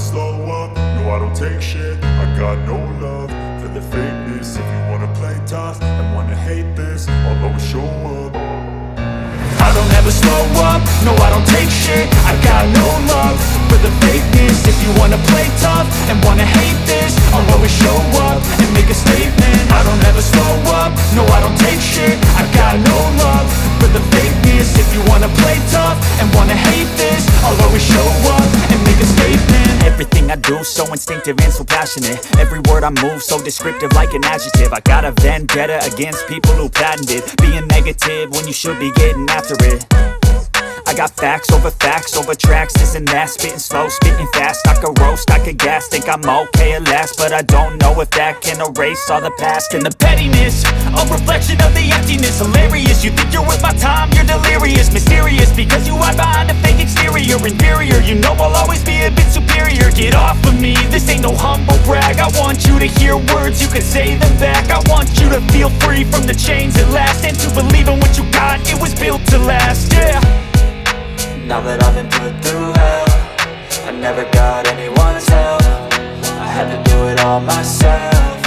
slow up, no I don't take shit. I got no love for the fakeness. If you wanna play tough and wanna hate this, I'll always show up. I don't ever slow up, no I don't take shit. I got no love for the fakeness. If you wanna play tough and wanna hate this, I'll always show up and make a statement. I don't ever slow up, no I don't take shit. I got no love for the fakeness. If you wanna play tough and wanna hate this, I'll always show up and make a statement. Everything I do so instinctive and so passionate. Every word I move so descriptive like an adjective. I got a vendetta against people who patented being negative when you should be getting after it. I got facts over tracks, this and that. Spitting slow, spitting fast, I could roast, I could gas. Think I'm okay at last, but I don't know if that can erase all the past. And the pettiness, a reflection of the emptiness. Hilarious, you think you're worth my time, you're delirious. Mysterious, because you hide behind a fake exterior. Inferior, you know I'll always be a bit superior. Get off of me, this ain't no humble brag. I want you to hear words, you can say them back. I want you to feel free from the chains at last, and to believe in what you got, it was built to last, yeah. Now that I've been put through hell, I never got anyone's help. I had to do it all myself.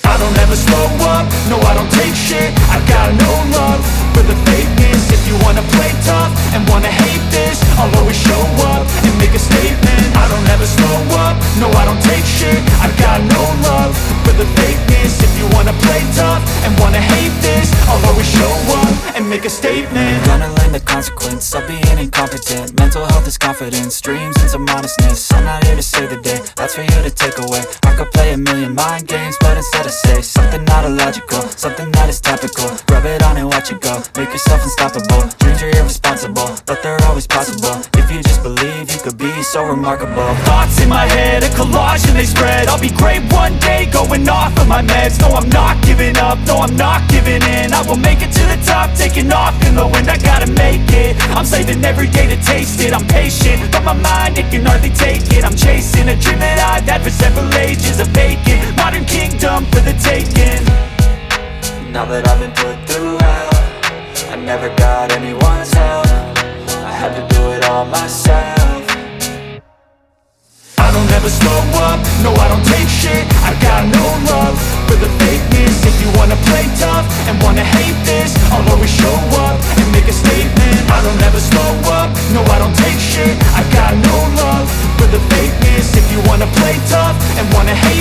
I don't ever slow up, no I don't take shit. I got no love for the fakeness. If you wanna play tough and wanna hate this, I'll always show up and make a statement. I don't ever slow up, no I don't take shit. I got no love for the fakeness. If you wanna play tough and wanna hate this, I'll always show up and make a statement. Gonna learn the consequence of being incompetent. Mental health is confidence, dreams and some honestness. I'm not here to save the day, that's for you to take away. I could play a million mind games, but instead I say something not illogical, something that is topical. Rub it on and watch it go, make yourself unstoppable. Dreams are irresponsible, but they're always possible. If you just believe, you could be so remarkable. Thoughts in my head, a collage and they spread. I'll be great one day, going off of my meds. No, I'm not giving up, no, I'm not giving in. I will make it to the top, taking off in the wind. I gotta make it, I'm saving every day to taste it. I'm patient, but my mind, it can hardly take it. I'm chasing a dream that I've had for several ages. A vacant, modern kingdom for the taking. Now that I've been put through hell, I never got anyone's help. I had to do it all myself. I don't ever slow up, no I don't take shit. I got no love for the fakeness. If you wanna play tough and wanna hate this, I'll always show up and make a statement. I don't ever slow up, no I don't take shit. I got no love for the fakeness. If you wanna play tough and wanna hate